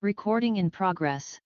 Recording in progress.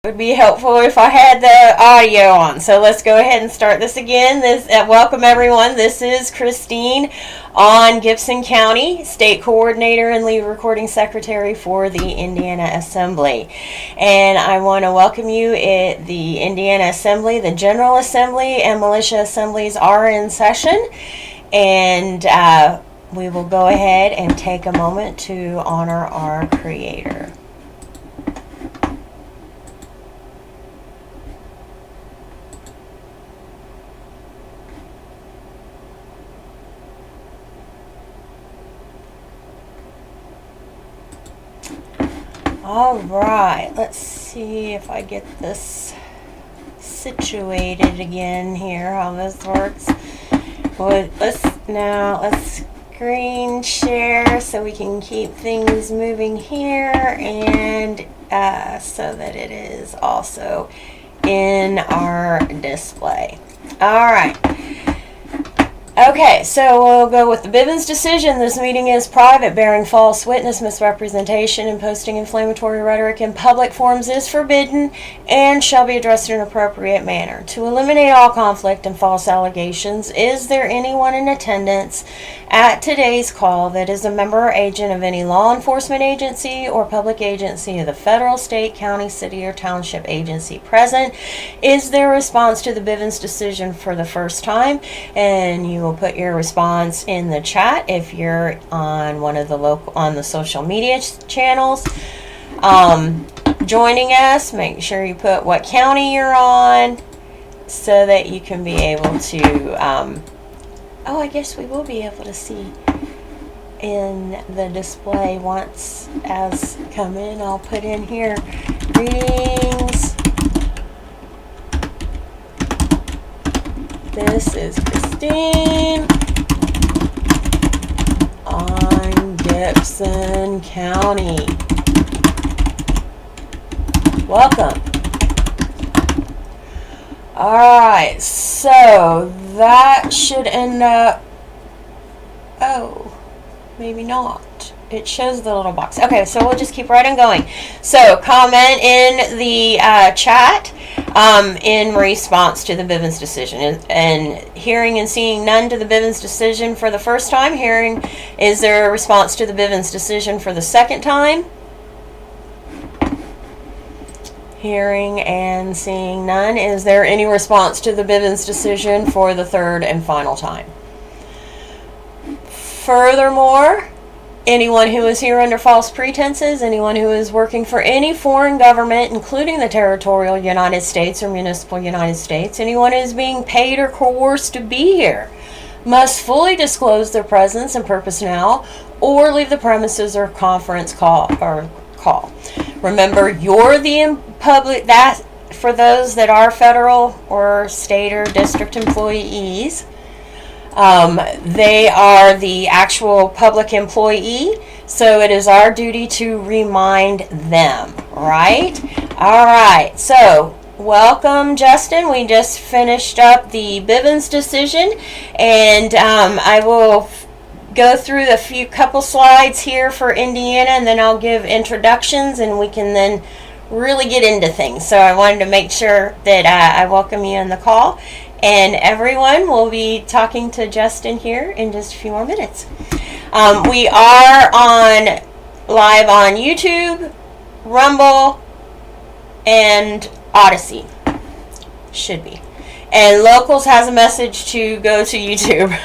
Would be helpful if I had the audio on. So let's go ahead and start this again. Welcome everyone. This is Christine on Gibson County, State Coordinator and Lead Recording Secretary for the Indiana Assembly. And I want to welcome you at the Indiana Assembly. The General Assembly and Militia Assemblies are in session. And we will go ahead and take a moment to honor our Creator. All right, let's see if I get this situated again here, how this works. Let's screen share so we can keep things moving here, and so that it is also in our display. All right. Okay, so we'll go with the Bivens decision. This meeting is private. Bearing false witness, misrepresentation, and posting inflammatory rhetoric in public forums is forbidden and shall be addressed in an appropriate manner. To eliminate all conflict and false allegations, is there anyone in attendance at today's call that is a member or agent of any law enforcement agency or public agency of the federal, state, county, city, or township agency present? Is their response to the Bivens decision for the first time? And you will put your response in the chat if you're on one of the on the social media channels. Joining us, make sure you put what county you're on so that you can be able to I guess we will be able to see in the display once as come in. I'll put in here, greetings. This is Christine Gibson County. Welcome. Alright, so that should end up, oh, maybe not. It shows the little box. Okay, so we'll just keep right on going. So comment in the chat in response to the Bivens decision. And hearing and seeing none to the Bivens decision for the first time. Hearing, is there a response to the Bivens decision for the second time? Hearing and seeing none. Is there any response to the Bivens decision for the third and final time? Furthermore, anyone who is here under false pretenses, anyone who is working for any foreign government, including the territorial United States or municipal United States, anyone who is being paid or coerced to be here, must fully disclose their presence and purpose now, or leave the premises or conference call. Remember, you're the public, that for those that are federal or state or district employees, they are the actual public employee, so it is our duty to remind them, right? All right, so welcome, Justin. We just finished up the Bivens decision, and I will go through a couple slides here for Indiana, and then I'll give introductions, and we can then really get into things. So I wanted to make sure that I welcome you on the call. And everyone will be talking to Justin here in just a few more minutes. We are live on YouTube, Rumble, and Odyssey. Should be. And Locals has a message to go to YouTube.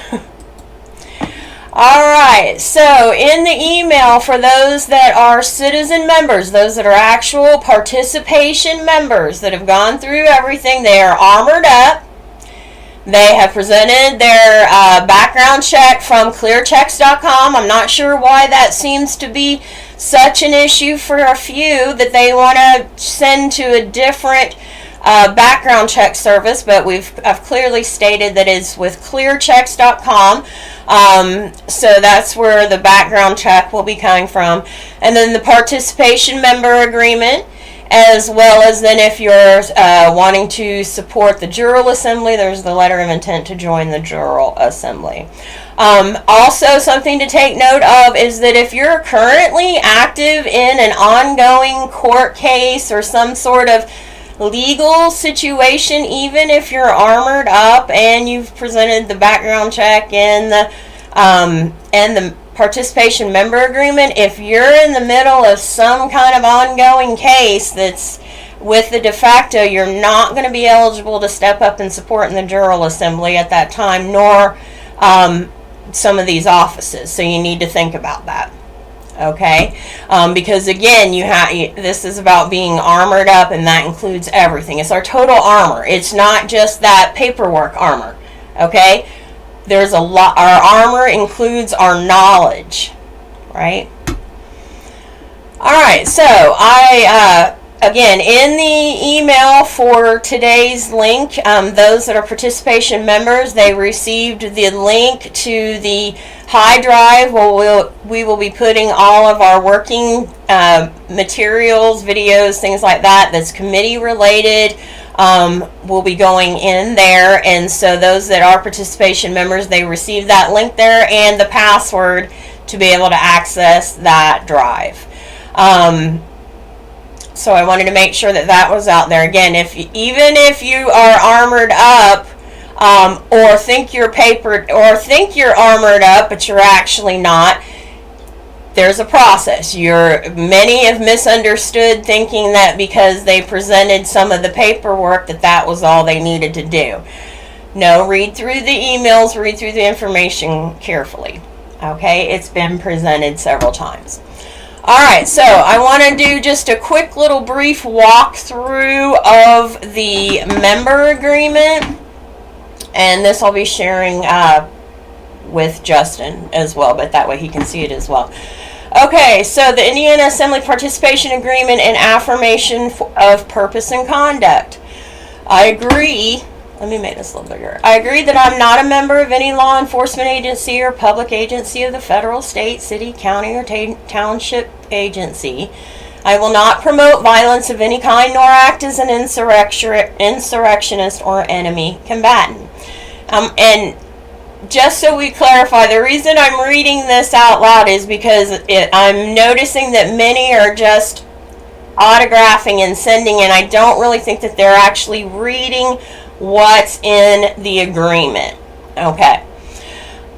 Alright, so in the email for those that are citizen members, those that are actual participation members that have gone through everything, they are armored up. They have presented their background check from clearchecks.com. I'm not sure why that seems to be such an issue for a few that they want to send to a different background check service, but I've clearly stated that it's with clearchecks.com. So that's where the background check will be coming from. And then the participation member agreement, as well as then if you're wanting to support the Jural Assembly, there's the letter of intent to join the Jural Assembly. Also, something to take note of is that if you're currently active in an ongoing court case or some sort of legal situation, even if you're armored up and you've presented the background check and the participation member agreement, if you're in the middle of some kind of ongoing case that's with the de facto, you're not going to be eligible to step up and support in the Jural Assembly at that time, nor some of these offices. So you need to think about that. Okay, because again, this is about being armored up, and that includes everything. It's our total armor. It's not just that paperwork armor. Okay, there's a lot. Our armor includes our knowledge, right? All right, so again, in the email for today's link, those that are participation members, they received the link to the high drive where we will be putting all of our working materials, videos, things like that, that's committee related, will be going in there. And so those that are participation members, they receive that link there and the password to be able to access that drive. So I wanted to make sure that was out there. Again, even if you are armored up, or think you're armored up, but you're actually not, there's a process. Many have misunderstood, thinking that because they presented some of the paperwork that was all they needed to do. No, read through the emails, read through the information carefully. Okay, it's been presented several times. Alright, so I want to do just a quick little brief walkthrough of the member agreement, and this I'll be sharing with Justin as well, but that way he can see it as well. Okay, so the Indiana Assembly Participation Agreement and Affirmation of Purpose and Conduct. I agree Let me make this a little bigger. I agree that I'm not a member of any law enforcement agency or public agency of the federal, state, city, county, or township agency. I will not promote violence of any kind nor act as an insurrectionist or enemy combatant. And just so we clarify, the reason I'm reading this out loud is because I'm noticing that many are just autographing and sending, and I don't really think that they're actually reading what's in the agreement. Okay.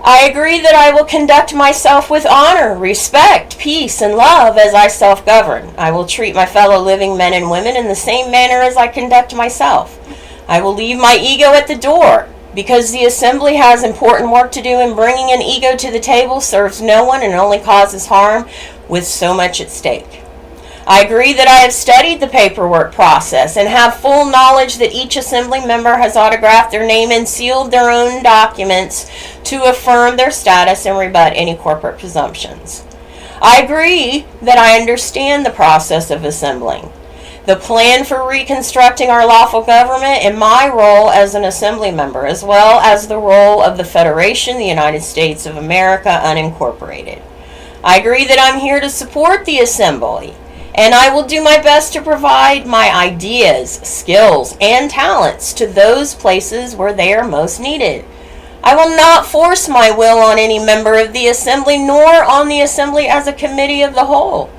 I agree that I will conduct myself with honor, respect, peace, and love as I self-govern. I will treat my fellow living men and women in the same manner as I conduct myself. I will leave my ego at the door, because the assembly has important work to do, and bringing an ego to the table serves no one and only causes harm with so much at stake. I agree that I have studied the paperwork process and have full knowledge that each assembly member has autographed their name and sealed their own documents to affirm their status and rebut any corporate presumptions. I agree that I understand the process of assembling, the plan for reconstructing our lawful government, and my role as an assembly member, as well as the role of the Federation, the United States of America, unincorporated. I agree that I'm here to support the assembly, and I will do my best to provide my ideas, skills, and talents to those places where they are most needed. I will not force my will on any member of the assembly, nor on the assembly as a committee of the whole.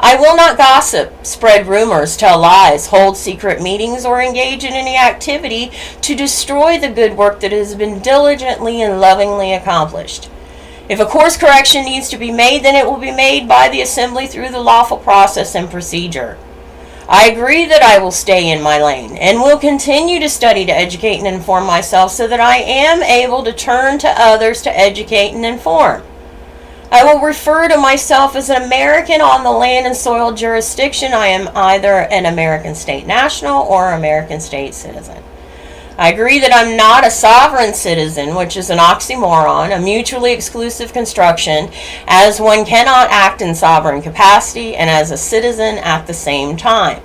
I will not gossip, spread rumors, tell lies, hold secret meetings, or engage in any activity to destroy the good work that has been diligently and lovingly accomplished. If a course correction needs to be made, then it will be made by the assembly through the lawful process and procedure. I agree that I will stay in my lane and will continue to study, to educate, and inform myself so that I am able to turn to others to educate and inform. I will refer to myself as an American on the land and soil jurisdiction. I am either an American state national or American state citizen. I agree that I'm not a sovereign citizen, which is an oxymoron, a mutually exclusive construction, as one cannot act in sovereign capacity and as a citizen at the same time.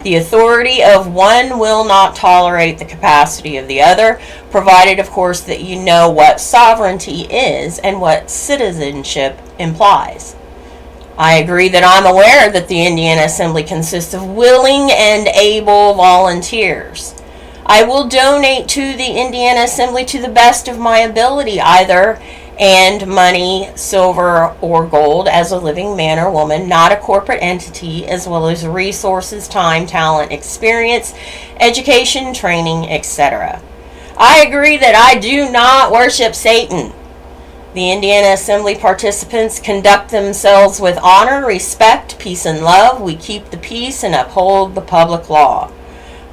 The authority of one will not tolerate the capacity of the other, provided, of course, that you know what sovereignty is and what citizenship implies. I agree that I'm aware that the Indiana Assembly consists of willing and able volunteers. I will donate to the Indiana Assembly to the best of my ability, either and money, silver, or gold as a living man or woman, not a corporate entity, as well as resources, time, talent, experience, education, training, etc. I agree that I do not worship Satan. The Indiana Assembly participants conduct themselves with honor, respect, peace, and love. We keep the peace and uphold the public law.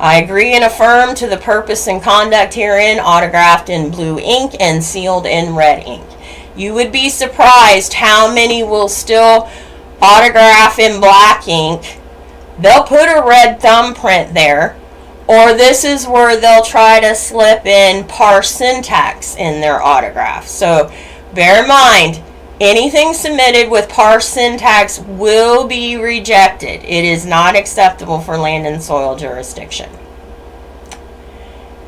I agree and affirm to the purpose and conduct herein, autographed in blue ink and sealed in red ink. You would be surprised how many will still autograph in black ink. They'll put a red thumbprint there, or this is where they'll try to slip in parse syntax in their autograph. So bear in mind, anything submitted with parse syntax will be rejected. It is not acceptable for land and soil jurisdiction.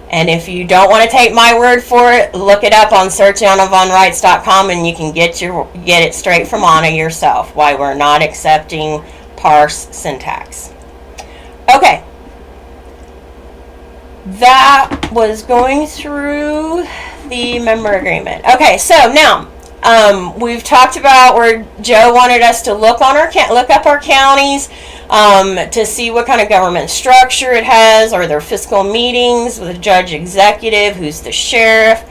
And if you don't want to take my word for it, look it up on searchanavonrights.com and you can get it straight from Anna yourself, why we're not accepting parse syntax. Okay. That was going through the member agreement. Okay, so now we've talked about where Joe wanted us to look up our counties to see what kind of government structure it has. Are there fiscal meetings with a judge executive? Who's the sheriff?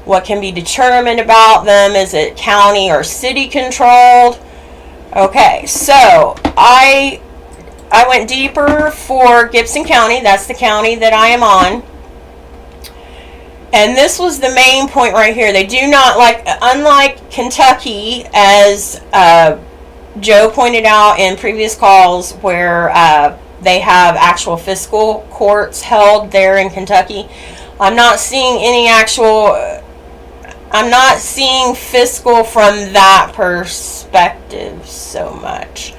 What can be determined about them? Is it county or city controlled? Okay, so I went deeper for Gibson County. That's the county that I am on. And this was the main point right here. They do not, unlike Kentucky, as Joe pointed out in previous calls, where they have actual fiscal courts held there in Kentucky. I'm not seeing fiscal from that perspective so much.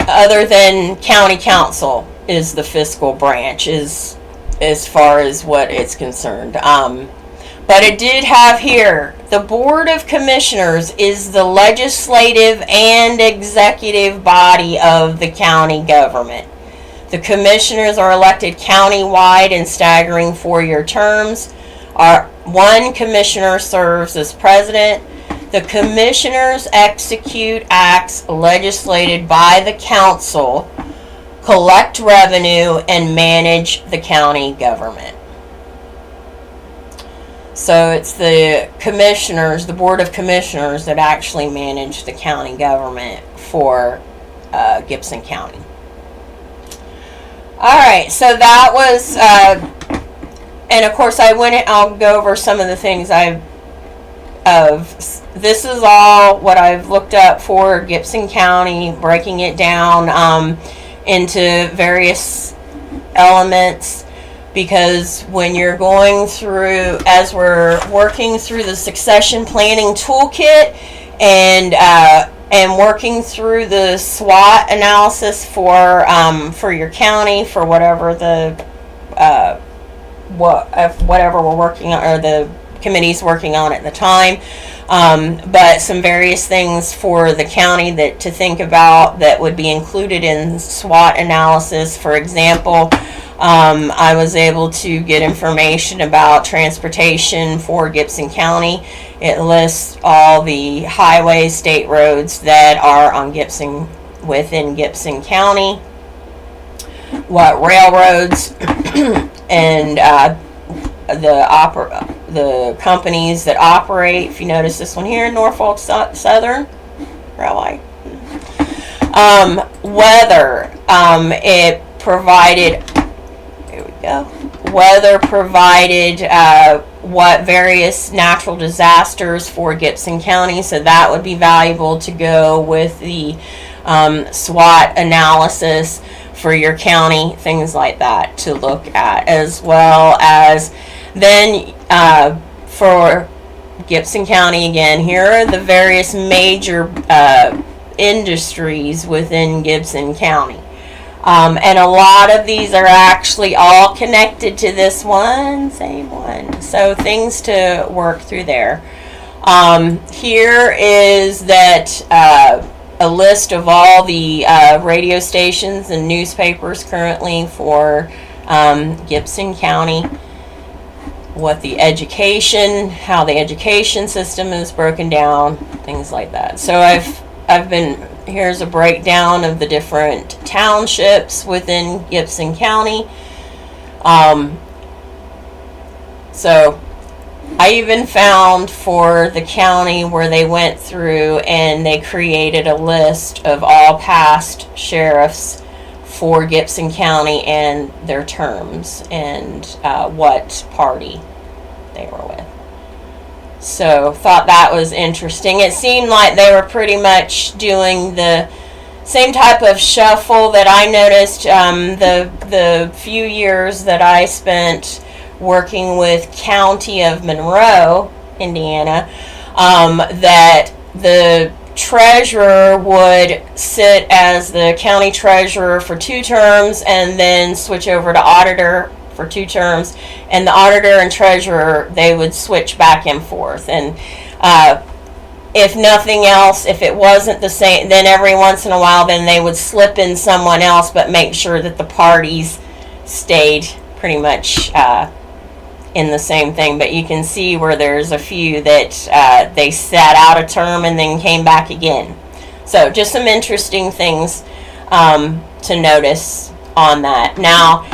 Other than county council is the fiscal branch, is as far as what it's concerned. But it did have here, the Board of Commissioners is the legislative and executive body of the county government. The commissioners are elected county-wide in staggering 4-year terms. One commissioner serves as president. The commissioners execute acts legislated by the council, collect revenue, and manage the county government. So it's the commissioners, the Board of Commissioners, that actually manage the county government for Gibson County. Alright, so that was, and of course I'll go over some of the things this is all what I've looked up for Gibson County, breaking it down into various elements. Because when you're going through, as we're working through the succession planning toolkit and working through the SWOT analysis for your county, for whatever whatever we're working on, or the committee's working on at the time, but some various things for the county to think about that would be included in SWOT analysis. For example, I was able to get information about transportation for Gibson County. It lists all the highways, state roads that are on within Gibson County, what railroads and the companies that operate. If you notice this one here, Norfolk Southern Railway. Weather. It provided. Weather provided what various natural disasters for Gibson County, so that would be valuable to go with the SWOT analysis for your county, things like that to look at, as well as then for Gibson County again, here are the various major industries within Gibson County. And a lot of these are actually all connected to this same one. So things to work through there. Here is that a list of all the radio stations and newspapers currently for Gibson County. What the education, how the education system is broken down, things like that. So here's a breakdown of the different townships within Gibson County. So I even found for the county where they went through and they created a list of all past sheriffs for Gibson County and their terms and what party they were with. So thought that was interesting. It seemed like they were pretty much doing the same type of shuffle that I noticed the few years that I spent working with County of Monroe, Indiana, that the treasurer would sit as the county treasurer for 2 terms and then switch over to auditor for 2 terms, and the auditor and treasurer, they would switch back and forth. And if nothing else, if it wasn't the same, then every once in a while then they would slip in someone else, but make sure that the parties stayed pretty much in the same thing. But you can see where there's a few that they sat out a term and then came back again. So just some interesting things to notice on that. Now,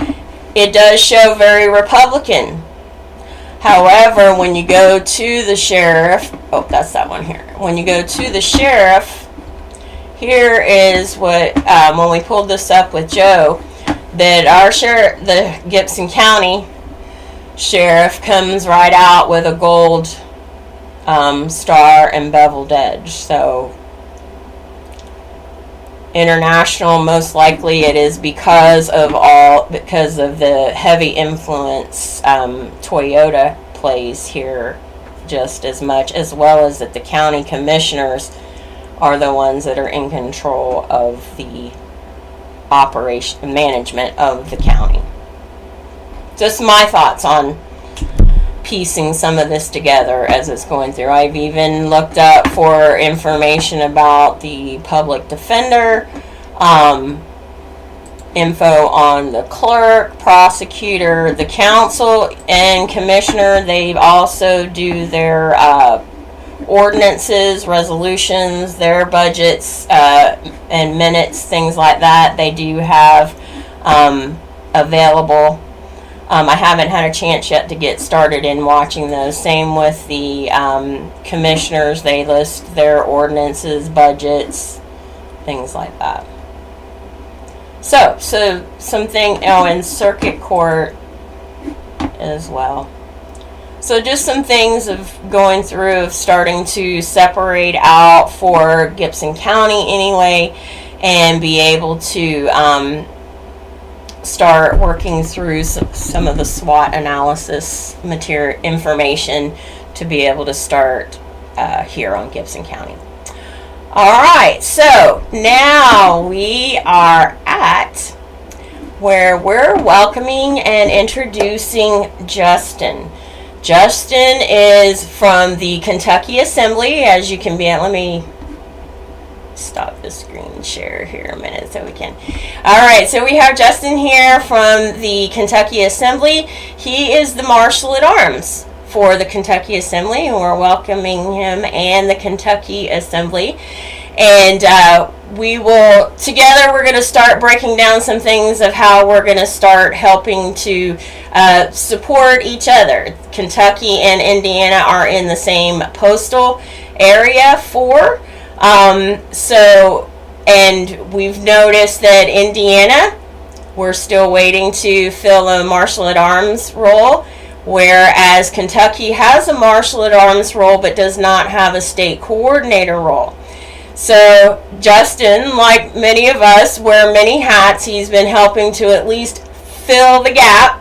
it does show very Republican. However, when you go to the sheriff, that's that one here. When you go to the sheriff, here is what, when we pulled this up with Joe, that our sheriff, the Gibson County sheriff, comes right out with a gold star and beveled edge. So international, most likely it is because of the heavy influence Toyota plays here just as much, as well as that the county commissioners are the ones that are in control of the operation management of the county. just my thoughts on piecing some of this together as it's going through. I've even looked up for information about the public defender, info on the clerk, prosecutor, the council, and commissioner. They also do their ordinances, resolutions, their budgets, and minutes, things like that. They do have available. I haven't had a chance yet to get started in watching those. Same with the commissioners. They list their ordinances, budgets, things like that. So something, in circuit court as well. So just some things of going through, of starting to separate out for Gibson County anyway, and be able to start working through some of the SWOT analysis material information to be able to start here on Gibson County. All right, so now we are at where we're welcoming and introducing Justin. Justin is from the Kentucky Assembly, as you can be at. Let me stop the screen share here a minute so we can. All right, so we have Justin here from the Kentucky Assembly. He is the Marshal at Arms for the Kentucky Assembly, and we're welcoming him and the Kentucky Assembly. And we will, together, we're going to start breaking down some things of how we're going to start helping to support each other. Kentucky and Indiana are in the same postal area and we've noticed that Indiana, we're still waiting to fill a Marshal at Arms role, whereas Kentucky has a Marshal at Arms role but does not have a state coordinator role. So Justin, like many of us, wear many hats. He's been helping to at least fill the gap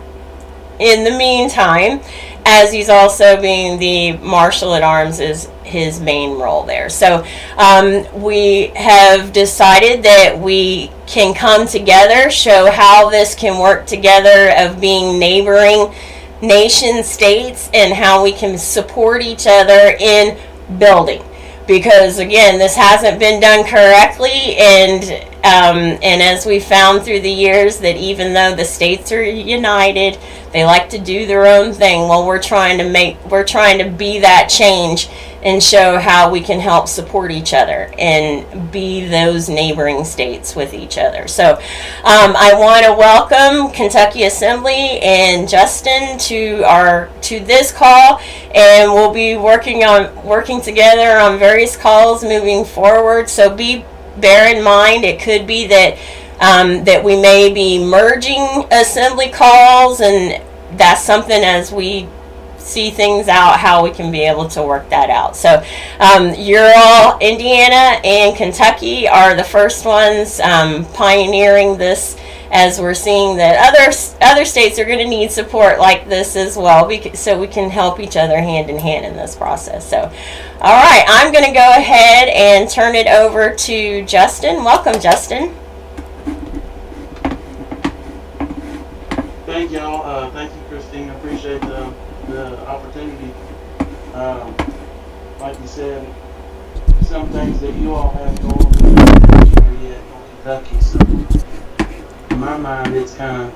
in the meantime, as he's also being the Marshal at Arms is his main role there. So we have decided that we can come together, show how this can work together of being neighboring nation states and how we can support each other in building. Because again, this hasn't been done correctly, and as we found through the years, that even though the states are united, they like to do their own thing. Well, we're trying to be that change and show how we can help support each other and be those neighboring states with each other. So I want to welcome Kentucky Assembly and Justin to this call, and we'll be working together on various calls moving forward. So bear in mind, it could be that that we may be merging assembly calls, and that's something as we see things out, how we can be able to work that out. So you're all, Indiana and Kentucky are the first ones pioneering this, as we're seeing that other states are going to need support like this as well, so we can help each other hand in hand in this process. So all right, I'm going to go ahead and turn it over to Justin. Welcome, Justin. Thank y'all. Thank you, Christine. I appreciate the opportunity. Like you said, some things that you all have going on here in Kentucky. So in my mind, it's kind of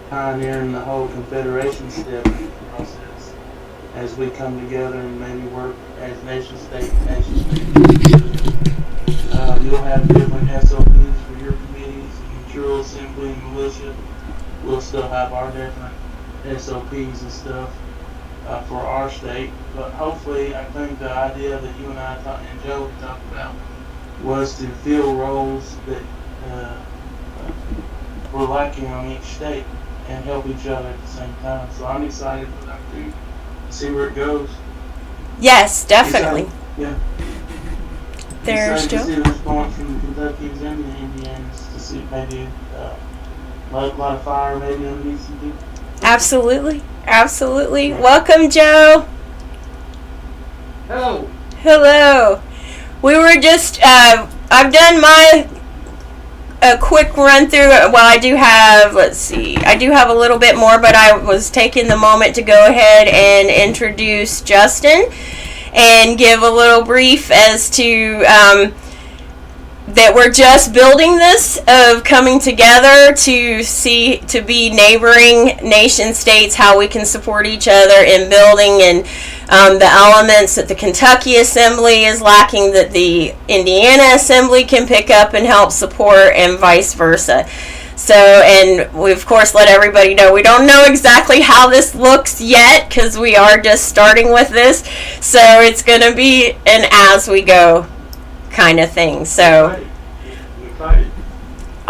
pioneering the whole Confederation step process as we come together and maybe work as nation state. You'll have different SOPs for your committees, Mutual Assembly, and Militia. We'll still have our different SOPs and stuff for our state, but hopefully, I think the idea that you and I and Joe talked about was to fill roles that we're lacking on each state and help each other at the same time. So I'm excited for that too. See where it goes. Yes, definitely. Yeah. There's Joe. To see the response from the Kentuckians and the Indians, to see maybe a lot of fire maybe underneath some people. Absolutely. Welcome, Joe. Hello. We were just, I've done my a quick run through. Well, I do have, let's see, I do have a little bit more, but I was taking the moment to go ahead and introduce Justin and give a little brief as to that we're just building this, of coming together to be neighboring nation states, how we can support each other in building, and the elements that the Kentucky Assembly is lacking that the Indiana Assembly can pick up and help support, and vice versa. So, and we of course let everybody know we don't know exactly how this looks yet, because we are just starting with this, so it's going to be an as we go kind of thing. So,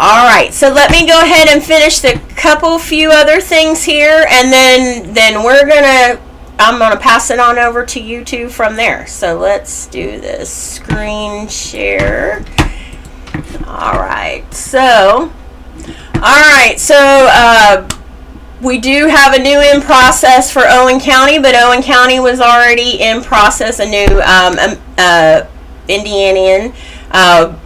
all right. So let me go ahead and finish the few other things here, and then I'm gonna pass it on over to you two from there. So let's do this screen share. All right. So, we do have a new in process for Owen County, but Owen County was already in process, a new Indianian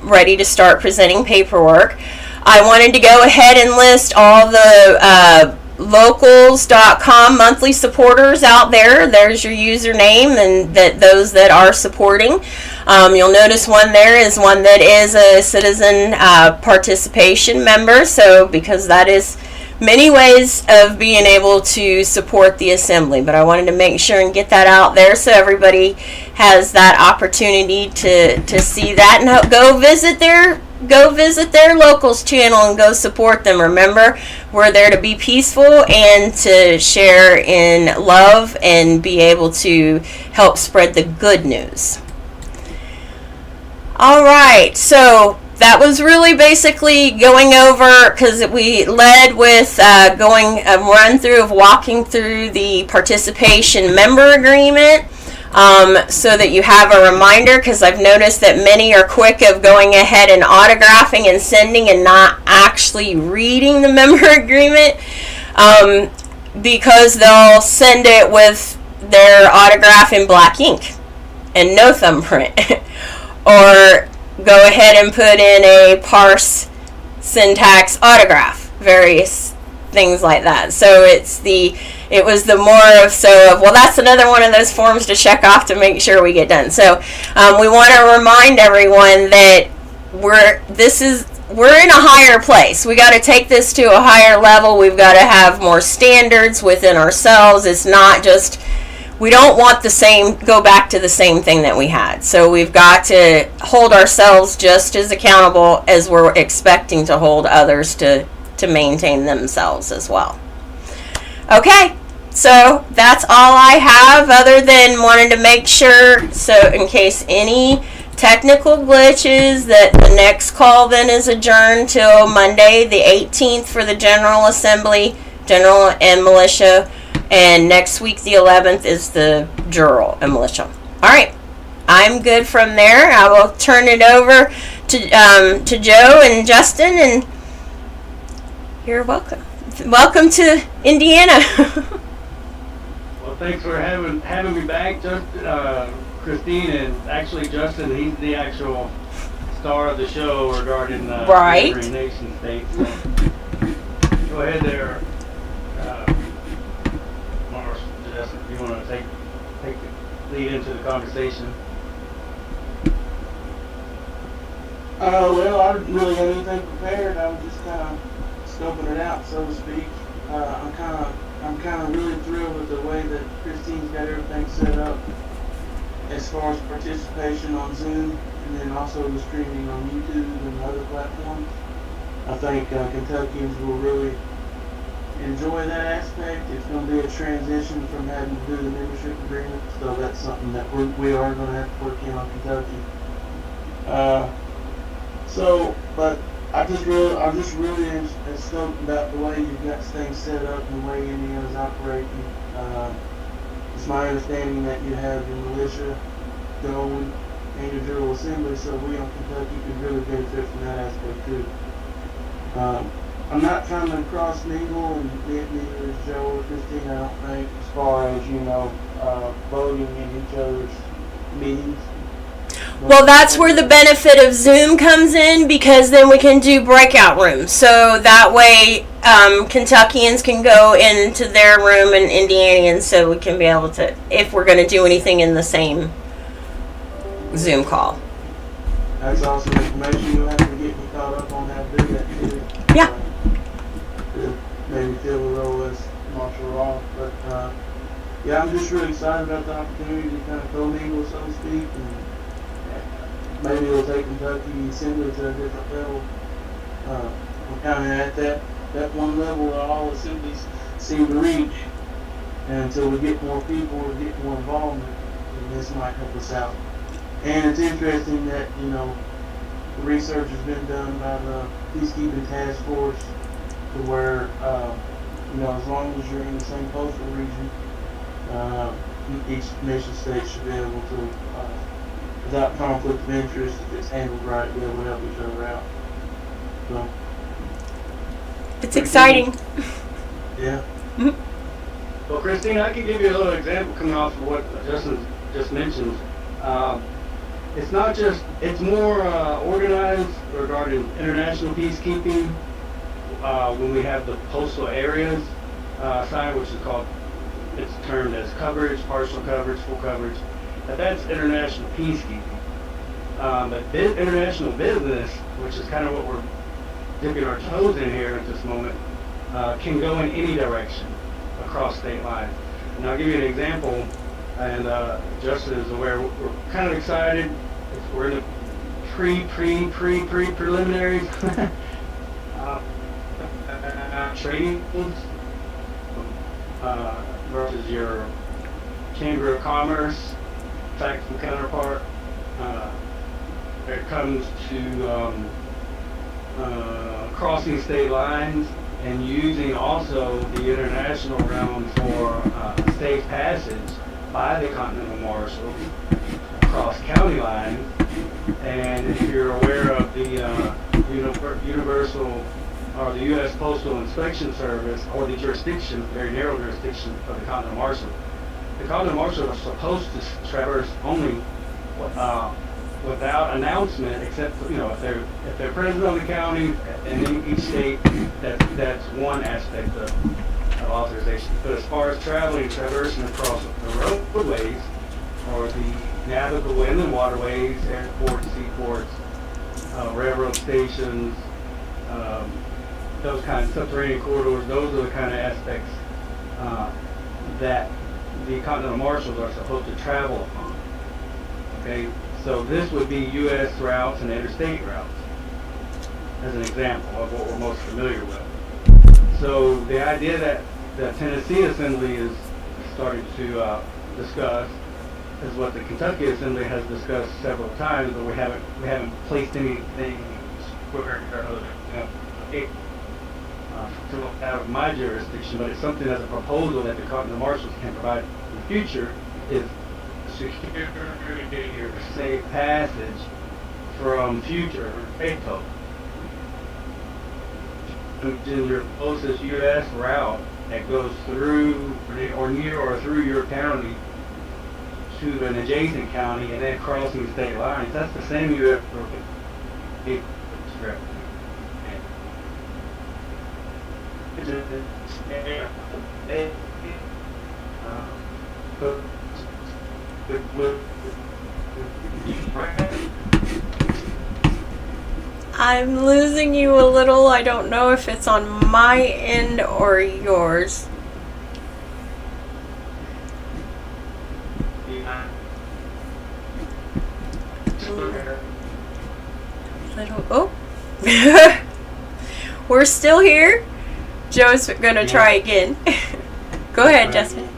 ready to start presenting paperwork. I wanted to go ahead and list all the locals.com monthly supporters out there. There's your username, and those that are supporting. You'll notice one there is one that is a citizen participation member, so because that is many ways of being able to support the assembly, but I wanted to make sure and get that out there so everybody has that opportunity to see that, and go visit their locals channel and go support them. Remember, we're there to be peaceful and to share in love and be able to help spread the good news. All right, so that was really basically going over, because we led with going a run through of walking through the participation member agreement, so that you have a reminder, because I've noticed that many are quick of going ahead and autographing and sending and not actually reading the member agreement, because they'll send it with their autograph in black ink and no thumbprint or go ahead and put in a parse syntax autograph, various things like that. So it was the more of well, that's another one of those forms to check off to make sure we get done. So we want to remind everyone that we're in a higher place. We got to take this to a higher level. We've got to have more standards within ourselves. It's not just, we don't want go back to the same thing that we had. So we've got to hold ourselves just as accountable as we're expecting to hold others to maintain themselves as well. Okay, so that's all I have, other than wanted to make sure, so in case any technical glitches, that the next call then is adjourned till Monday the 18th for the General Assembly, General and Militia, and next week the 11th is the Jural and Militia. All right, I'm good from there. I will turn it over to Joe and Justin, and you're welcome. Welcome to Indiana. Well, thanks for having me back, Christine, and actually Justin. He's the actual star of the show regarding right. Neighboring nation states. So go ahead there, Mars. Justin, if you want to take the lead into the conversation. Well, I didn't really have anything prepared. I was just kind of scoping it out, so to speak. I'm kind of really thrilled with the way that Christine's got everything set up as far as participation on Zoom, and then also the streaming on YouTube and other platforms. I think Kentuckians will really enjoy that aspect. It's going to be a transition from having to do the membership agreement, so that's something that we are going to have to work in on Kentucky. But I just really am stoked about the way you've got things set up and the way Indiana's operating. It's my understanding that you have your militia going and your General Assembly, so we on Kentucky could really benefit from that aspect too. I'm not trying to cross mingle, and neither is Joe or Christine, I don't think, as far as, voting in each other's meetings. Well, that's where the benefit of Zoom comes in, because then we can do breakout rooms. So that way, Kentuckians can go into their room and Indianians, so we can be able to, if we're going to do anything in the same Zoom call. That's awesome information. You'll have to get me caught up on how to do that too. Yeah. To maybe feel a little less martial law. But yeah, I'm just really excited about the opportunity to kind of commingle, so to speak, and maybe it'll take Kentucky assembly to a different level. We're kind of at that one level that all assemblies seem to reach. And until we get more people or get more involvement, then this might help us out. And it's interesting that, you know, the research has been done by the Peacekeeping Task Force to where, you know, as long as you're in the same postal region, each nation state should be able to, without conflict of interest, if it's handled right, be able to help each other out. So, It's exciting. yeah. Well, Christine, I can give you a little example coming off of what Justin just mentioned. It's not just, it's more organized regarding international peacekeeping when we have the postal areas side, which is called, it's termed as coverage, partial coverage, full coverage. But that's international peacekeeping. But international business, which is kind of what we're dipping our toes in here at this moment, can go in any direction across state lines. And I'll give you an example. And Justin is aware, we're kind of excited. We're in the preliminaries. Trading versus your Chamber of Commerce factual counterpart. When it comes to crossing state lines and using also the international realm for safe passage by the Continental Marshal across county lines. And if you're aware of the universal or the U.S. Postal Inspection Service, or the jurisdiction, very narrow jurisdiction of the Continental Marshal, the Continental Marshal are supposed to traverse only without announcement, except if they're present on the county and in each state, that's one aspect of authorization. But as far as traveling and traversing across the roadways or the navigable inland waterways, airports, seaports, railroad stations, those kind of subterranean corridors, those are the kind of aspects that the Continental Marshals are supposed to travel upon. Okay, so this would be U.S. routes and interstate routes, as an example of what we're most familiar with. So the idea that the Tennessee Assembly is starting to discuss is what the Kentucky Assembly has discussed several times, but we haven't placed anything out of my jurisdiction, but it's something that's a proposal that the Continental Marshals can provide in the future, is security or safe passage from future trade posts. In your closest U.S. route that goes through or near or through your county to an adjacent county and then crossing state lines, that's the same U.S. script. I'm losing you a little. I don't know if it's on my end or yours. Oh. We're still here. Joe's gonna try again. Go ahead, Justin.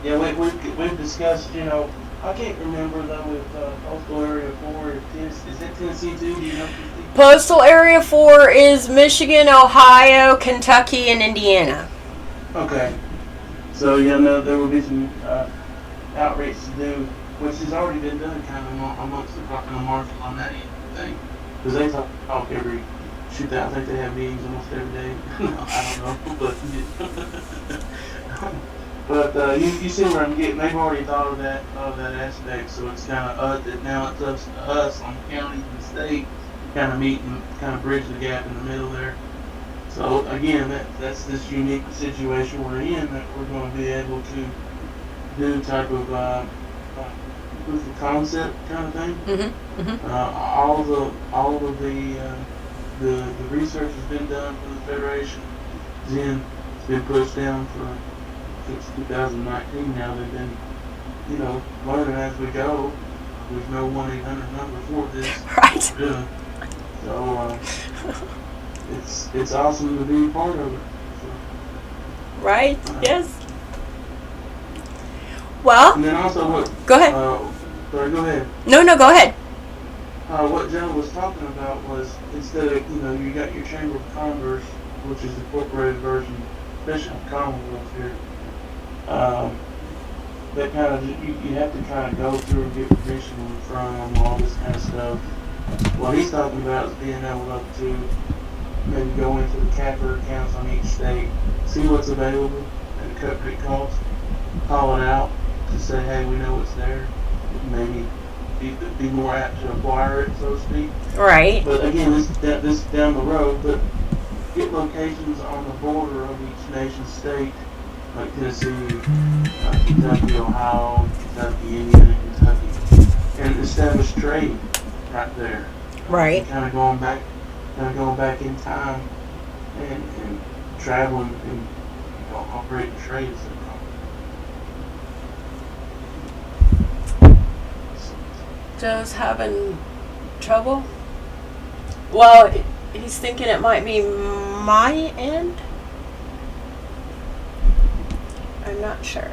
Yeah, we've discussed, I can't remember though with Postal Area 4, is it Tennessee too? Do you know? Postal Area 4 is Michigan, Ohio, Kentucky, and Indiana. Okay. So, no, there will be some outreach to do, which has already been done kind of amongst the Continental Marshals on that thing. Because they talk I think they have meetings almost every day. No, I don't know, but But you see where I'm getting. They've already thought of that aspect, so it's kind of now it's up to us on the county and the state kind of meet and kind of bridge the gap in the middle there. So again, that's this unique situation we're in, that we're going to be able to do type of proof of concept kind of thing. Mm-hmm. Mm-hmm. All of the research has been done for the Federation. It's been pushed down since 2019 now. They've been, learning as we go. There's no 1-800 number for this. Right. Yeah. So it's awesome to be a part of it. So, Right. Yes. Well. And then also what? Go ahead. Sorry, go ahead. No, go ahead. What Joe was talking about was, instead of, you got your Chamber of Commerce, which is the incorporated version, especially in Commonwealth here, that kind of, you have to kind of go through and get permission from all this kind of stuff. What he's talking about is being able to maybe go into the CAFR accounts on each state, see what's available and cut the cost, call it out to say, hey, we know it's there, maybe be more apt to acquire it, so to speak. Right. But again, this is down the road, but get locations on the border of each nation state, like Tennessee, Kentucky, Ohio, Kentucky, Indiana, Kentucky, and establish trade right there. Right. Kind of going back in time and traveling and operating trade. Joe's having trouble. Well, he's thinking it might be my end. I'm not sure.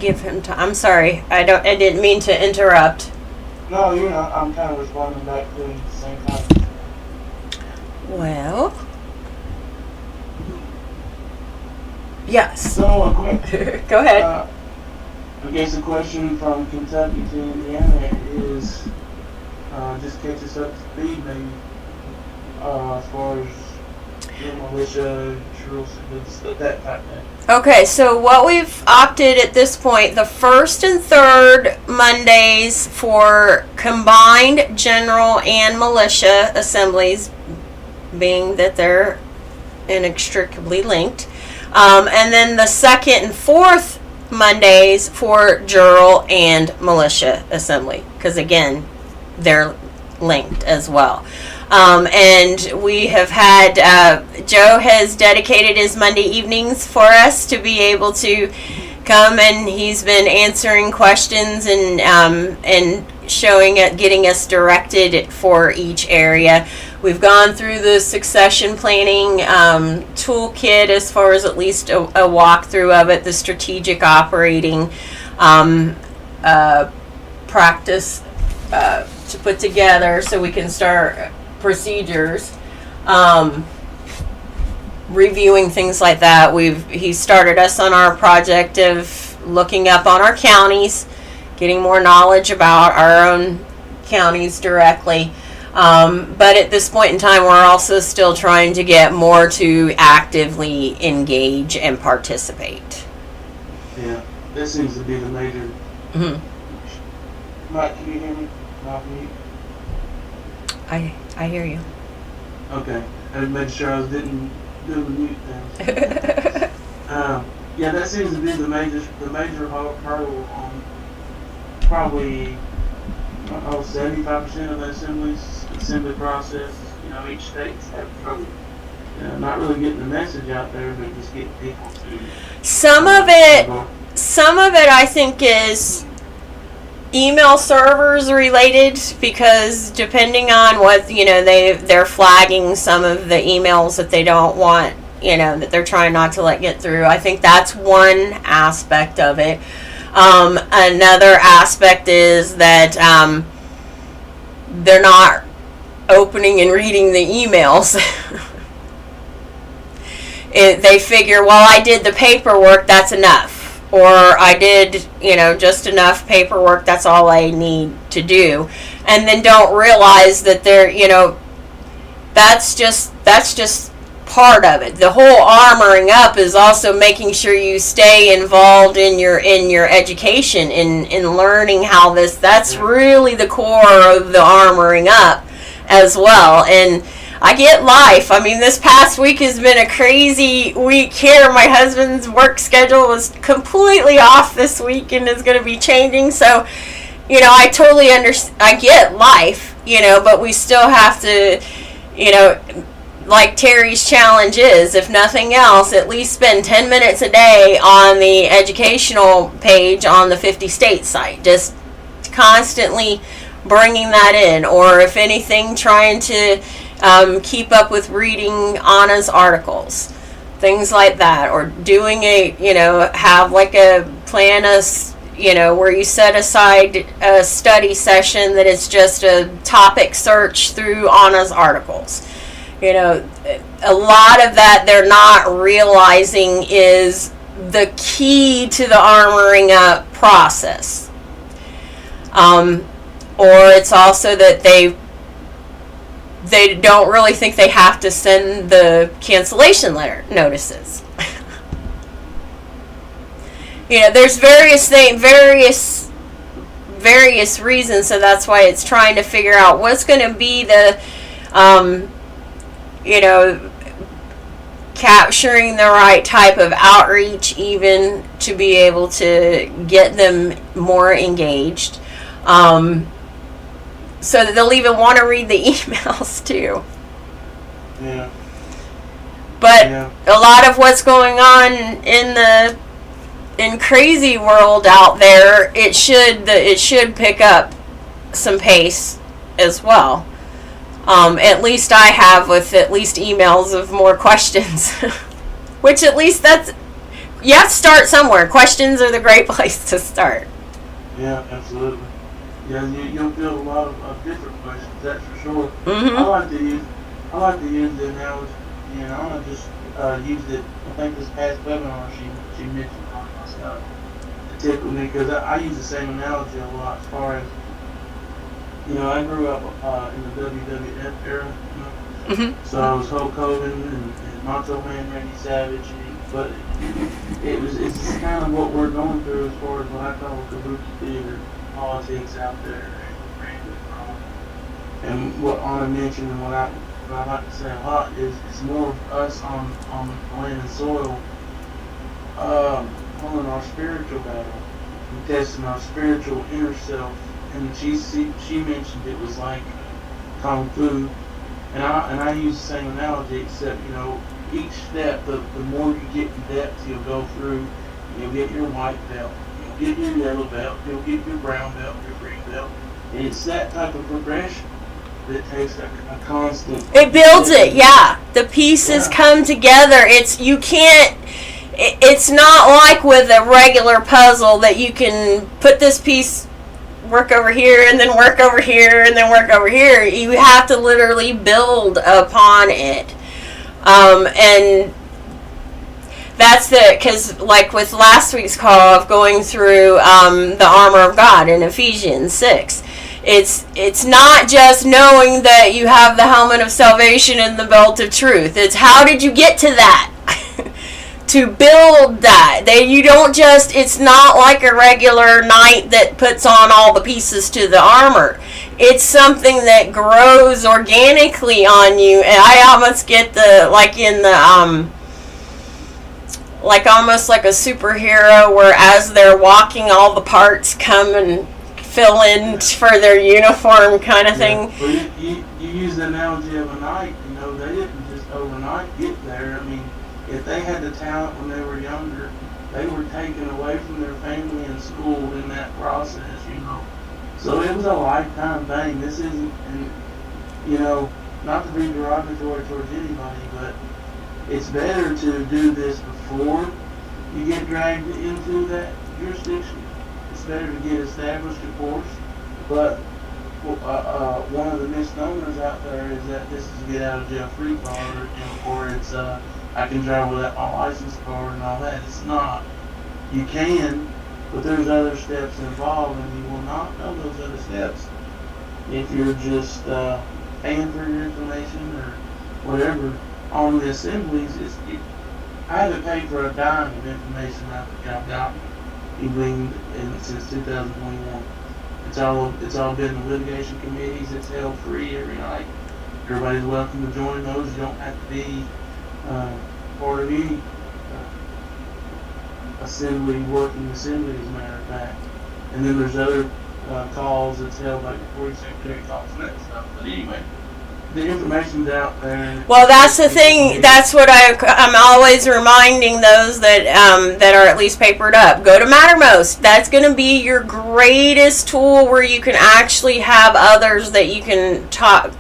Give him time. I'm sorry. I didn't mean to interrupt. No, I'm kind of responding back to him at the same time. Well. Yes. So, Go ahead. I guess the question from Kentucky to Indiana is, just catch us up to speed, maybe, as far as militia, that type of thing. Okay, so what we've opted at this point, the first and third Mondays for combined general and militia assemblies, being that they're inextricably linked, and then the second and fourth Mondays for Jural and Militia Assembly, because again, they're linked as well. And we have had, Joe has dedicated his Monday evenings for us to be able to come, and he's been answering questions and showing it, getting us directed for each area. We've gone through the succession planning toolkit as far as at least a walkthrough of it, the strategic operating practice to put together so we can start procedures, reviewing things like that. He started us on our project of looking up on our counties, getting more knowledge about our own counties directly. But at this point in time, we're also still trying to get more to actively engage and participate. Yeah, that seems to be the major. Mike, can you hear me? Not me. I hear you. Okay, I made sure I didn't do the mute thing. Yeah, that seems to be the major hurdle on probably 75% of the assembly process. Each state's having trouble. Not really getting the message out there, but just getting people to. Some of it, I think, is email servers related, because depending on what they're flagging some of the emails that they don't want, that they're trying not to let get through. I think that's one aspect of it. Another aspect is that they're not opening and reading the emails. They figure, well, I did the paperwork, that's enough. Or I did, just enough paperwork, that's all I need to do. And then don't realize that they're, that's just part of it. The whole armoring up is also making sure you stay involved in your education, in learning how this. That's really the core of the armoring up as well. And I get life. I mean, this past week has been a crazy week here. My husband's work schedule was completely off this week and is going to be changing. So, you know, I totally understand. I get life, you know, but we still have to, you know, like Terry's challenge is, if nothing else, at least spend 10 minutes a day on the educational page on the 50 state site. Just constantly bringing that in. Or if anything, trying to keep up with reading Anna's articles, things like that, or doing a, you know, have like a plan you know, where you set aside a study session that is just a topic search through Anna's articles. You know, a lot of that they're not realizing is the key to the armoring up process. Or it's also that they don't really think they have to send the cancellation letter notices. You know, there's various reasons, so that's why it's trying to figure out what's going to be the, you know, capturing the right type of outreach, even to be able to get them more engaged. So that they'll even want to read the emails too. Yeah. But a lot of what's going on in crazy world out there, it should pick up some pace as well. At least I have, with at least emails of more questions. Which at least you have to start somewhere. Questions are the great place to start. Yeah, absolutely. Yeah, you'll feel a lot of different questions, that's for sure. Mm-hmm. I like to use the analogy, you know, I just used it, I think this past webinar she mentioned on my stuff. It tickled me, because I use the same analogy a lot, as far as, you know, I grew up in the WWF era, you know? Mm-hmm. So I was Hulk Hogan and Macho Man Randy Savage, but it's kind of what we're going through as far as what I call kabuki theater politics out there. And what Anna mentioned, and what I like to say a lot, is it's more of us on land and soil, pulling our spiritual battle, and testing our spiritual inner self. And she mentioned it was like kung fu, and I use the same analogy, except, you know, each step, the more you get in depth, you'll go through. You'll get your white belt, you'll get your yellow belt, you'll get your brown belt, your green belt, and it's that type of progression that takes a constant. It builds it, yeah. The pieces come together. You can't. It's not like with a regular puzzle that you can put this piece, work over here, and then work over here, and then work over here. You have to literally build upon it. And that's because like with last week's call of going through the armor of God in Ephesians 6, it's not just knowing that you have the helmet of salvation and the belt of truth. It's how did you get to that? To build that. You don't just, it's not like a regular knight that puts on all the pieces to the armor. It's something that grows organically on you. And I almost get like almost like a superhero, where as they're walking, all the parts come and fill in for their uniform kind of thing. Well, you use the analogy of a knight. You know, they didn't just overnight get there. I mean, if they had the talent when they were younger, they were taken away from their family and schooled in that process, you know. So it was a lifetime thing. This isn't, you know, not to be derogatory towards anybody, but it's better to do this before you get dragged into that jurisdiction. It's better to get established, of course, but one of the misnomers out there is that this is a get out of jail free card, or it's I can drive without my license card and all that. It's not. You can, but there's other steps involved, and you will not know those other steps if you're just paying for your information or whatever. on the assemblies, I haven't paid for a dime of information I've gotten and gleaned since 2021. It's all been the litigation committees. It's held free every night. Everybody's welcome to join those. You don't have to be part of any working assembly, as a matter of fact. And then there's other calls that's held, like the 40 secretary calls and that stuff. But anyway, the information's out there. Well, that's the thing. That's what I'm always reminding those that that are at least papered up. Go to Mattermost. That's going to be your greatest tool where you can actually have others that you can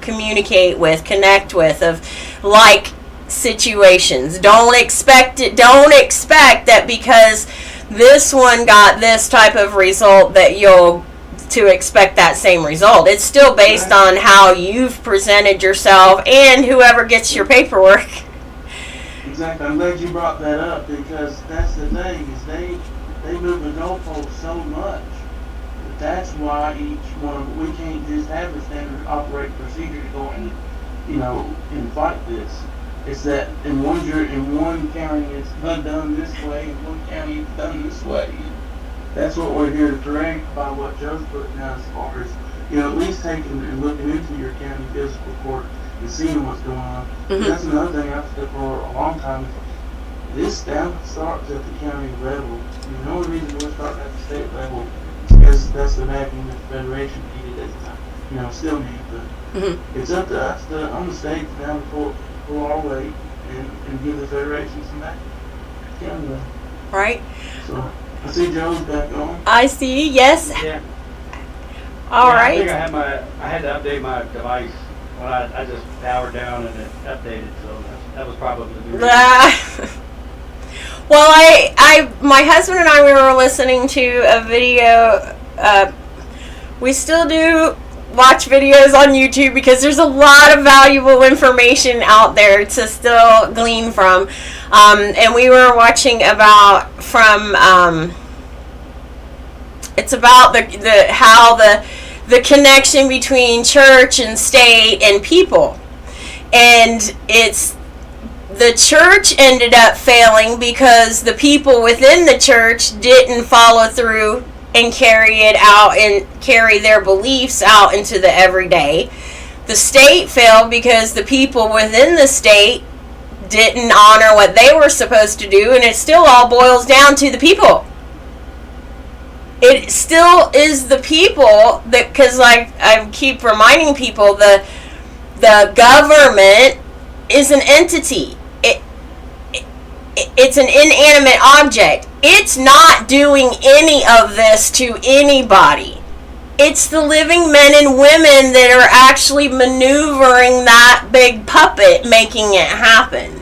communicate with, connect with, of like situations. Don't expect that because this one got this type of result that you'll to expect that same result. It's still based on how you've presented yourself and whoever gets your paperwork. Exactly. I'm glad you brought that up because that's the thing is they move the goalposts so much. That's why each one we can't just have a standard operating procedure to go in, and fight this. It's that in one county it's done this way, in one county it's done this way. That's what we're here to correct by what Joe's putting down as far as, at least taking and looking into your county physical court and seeing what's going on. Mm-hmm. That's another thing I've said for a long time. This starts at the county level. The only reason we're starting at the state level is because that's the backing that the Federation needed at the time. Still need, but it's up to us on the state to now pull our weight and give the Federation some back at the county level. Right. So, I see Joe's back on. I see, yes. Yeah. All right. I think I had to update my device when I just powered down and it updated, so that was probably the reason. Well, my husband and I, we were listening to a video. We still do watch videos on YouTube because there's a lot of valuable information out there to still glean from. And we were watching it's about how the connection between church and state and people. And it's the church ended up failing because the people within the church didn't follow through and carry it out and carry their beliefs out into the everyday. The state failed because the people within the state didn't honor what they were supposed to do, and it still all boils down to the people. It still is the people that, because like I keep reminding people, the government is an entity. It's an inanimate object. It's not doing any of this to anybody. It's the living men and women that are actually maneuvering that big puppet, making it happen.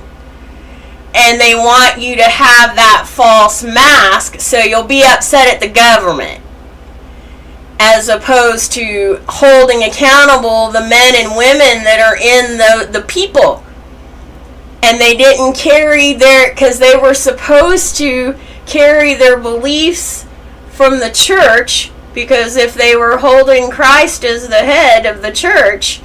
And they want you to have that false mask so you'll be upset at the government, as opposed to holding accountable the men and women that are in the people. And they didn't carry because they were supposed to carry their beliefs from the church, because if they were holding Christ as the head of the church,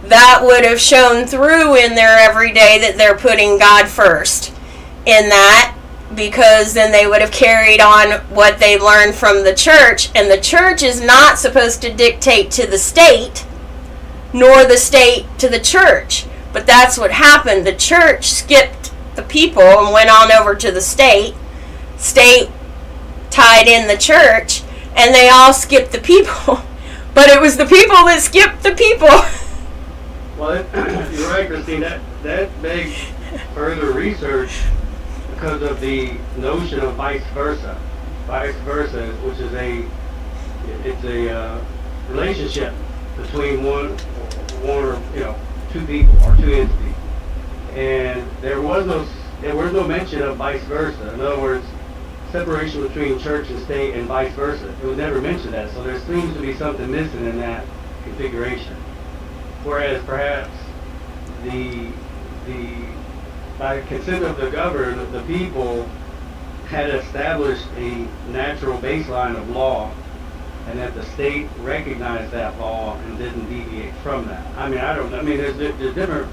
that would have shown through in their everyday that they're putting God first in that, because then they would have carried on what they learned from the church. And the church is not supposed to dictate to the state, nor the state to the church. But that's what happened. The church skipped the people and went on over to the state. State tied in the church, and they all skipped the people. But it was the people that skipped the people. Well, you're right, Christine. That begs further research because of the notion of vice versa. Vice versa, which is a relationship between one or two people or two entities, and there was no mention of vice versa. In other words, separation between church and state and vice versa. It was never mentioned that, so there seems to be something missing in that configuration. Whereas perhaps by consent of the governed, the people had established a natural baseline of law, and that the state recognized that law and didn't deviate from that. There's different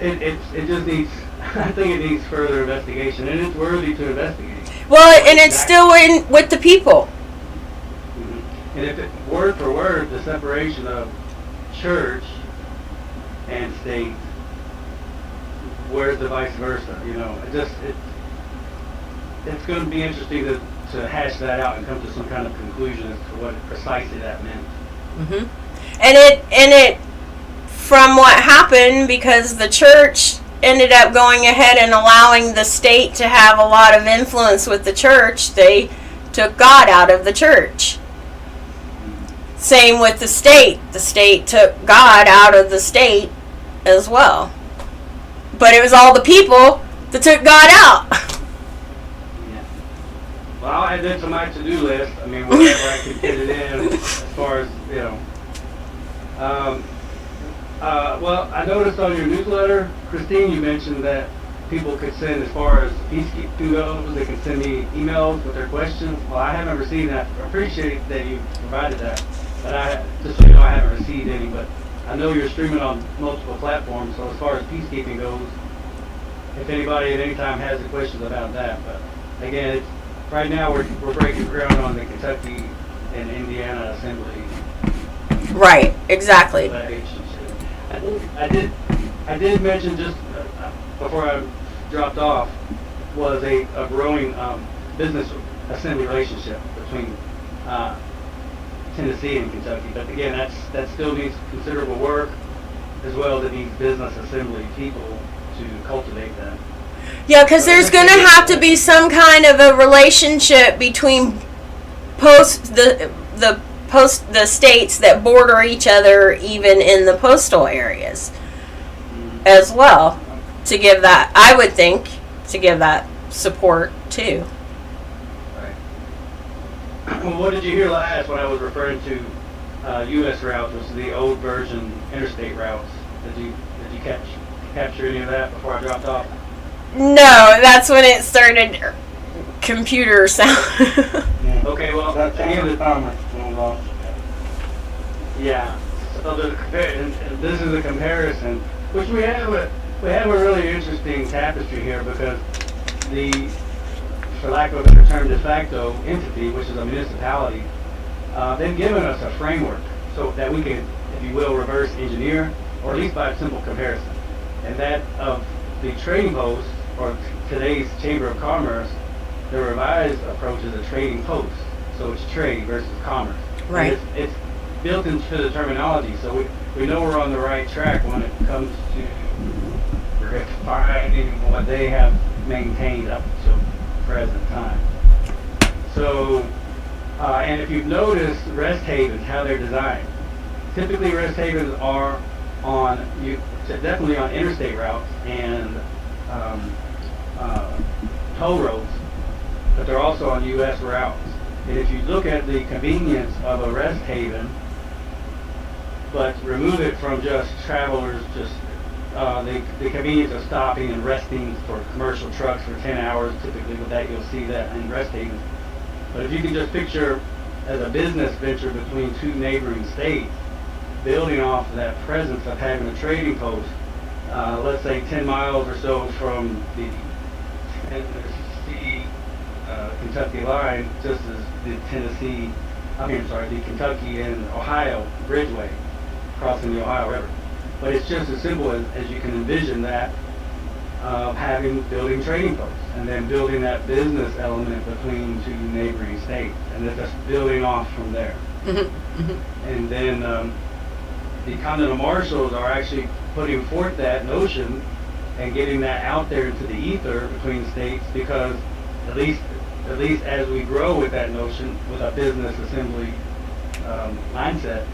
it just needs, I think it needs further investigation, and it's worthy to investigate. Well, and it's still with the people. Mm-hmm. And if it, word for word, the separation of church and state, where's the vice versa? You know, it's going to be interesting to hash that out and come to some kind of conclusion as to what precisely that meant. Mm-hmm. And it from what happened, because the church ended up going ahead and allowing the state to have a lot of influence with the church, they took God out of the church. Same with the state. The state took God out of the state as well. But it was all the people that took God out. Yeah. Well, I'll add that to my to-do list. I mean, wherever I can fit it in, as far as, you know. Well, I noticed on your newsletter, Christine, you mentioned that people could send, as far as peacekeeping goes, they can send me emails with their questions. Well, I haven't received that. I appreciate that you provided that. But just so you know, I haven't received any. But I know you're streaming on multiple platforms, so as far as peacekeeping goes, if anybody at any time has any questions about that. But again, right now we're breaking ground on the Kentucky and Indiana Assembly. Right, exactly. I did mention just before I dropped off was a growing business assembly relationship between Tennessee and Kentucky. But again, that still needs considerable work, as well as it needs business assembly people to cultivate that. Yeah, because there's going to have to be some kind of a relationship between the states that border each other, even in the postal areas, as well, to give that, I would think, to give that support too. Right. Well, what did you hear last when I was referring to U.S. routes, which is the old version interstate routes? Did you capture any of that before I dropped off? No, that's when it started computer sound. Yeah. Okay, well, That's again, the comments. yeah. So and this is a comparison, which we have a really interesting tapestry here, because the, for lack of a better term, de facto entity, which is a municipality, they've given us a framework so that we can, if you will, reverse engineer, or at least by a simple comparison. And that of the trading post, or today's Chamber of Commerce, the revised approach is a trading post. So it's trade versus commerce. Right. It's built into the terminology, so we know we're on the right track when it comes to refining what they have maintained up to present time. So, and if you've noticed rest havens, how they're designed, typically rest havens are definitely on interstate routes and toll roads, but they're also on U.S. routes. And if you look at the convenience of a rest haven, but remove it from just travelers, just the convenience of stopping and resting for commercial trucks for 10 hours, typically with that you'll see that in rest havens. But if you can just picture as a business venture between two neighboring states, building off of that presence of having a trading post, let's say 10 miles or so from the Tennessee Kentucky line, just as the the Kentucky and Ohio bridgeway crossing the Ohio River. But it's just as simple as you can envision that, building trading posts and then building that business element between two neighboring states, and then just building off from there. Mm-hmm. Mm-hmm. And then the Continental Marshals are actually putting forth that notion and getting that out there into the ether between states, because at least as we grow with that notion, with a business assembly mindset,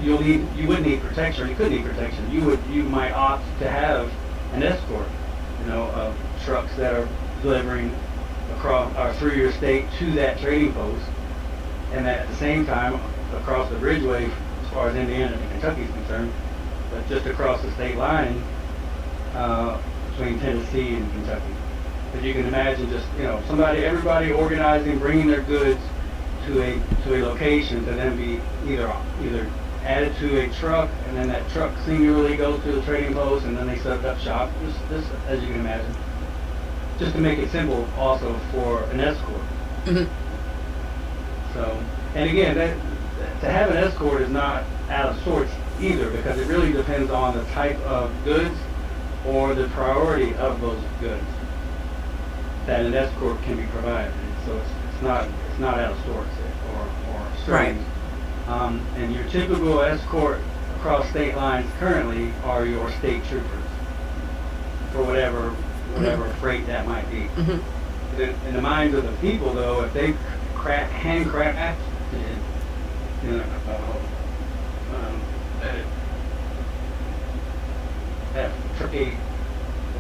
you would need protection, or you could need protection. You might opt to have an escort, of trucks that are delivering across or through your state to that trading post, and at the same time across the bridgeway, as far as Indiana and Kentucky is concerned, but just across the state line between Tennessee and Kentucky. But you can imagine just everybody organizing, bringing their goods to a location to then be either added to a truck, and then that truck singularly goes to the trading post, and then they set up shop. Just as you can imagine, just to make it simple, also for an escort. Mhm. So, and again, to have an escort is not out of sorts either, because it really depends on the type of goods or the priority of those goods that an escort can be provided. So it's not out of sorts or strange. And your typical escort across state lines currently are your state troopers for whatever freight that might be. Mm-hmm. In the minds of the people, though, if they handcrafted, you know, that freight,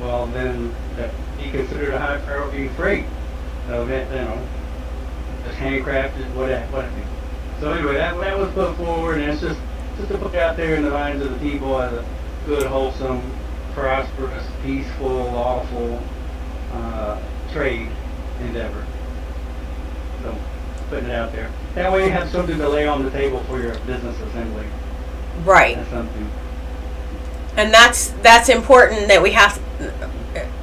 well, then that be considered a high priority freight. So that, you know, just handcrafted, whatever. So anyway, that was put forward, and it's just to put out there in the minds of the people as a good, wholesome, prosperous, peaceful, lawful trade endeavor. So putting it out there. That way you have something to lay on the table for your business assembly. Right. That's something. And that's important that we have to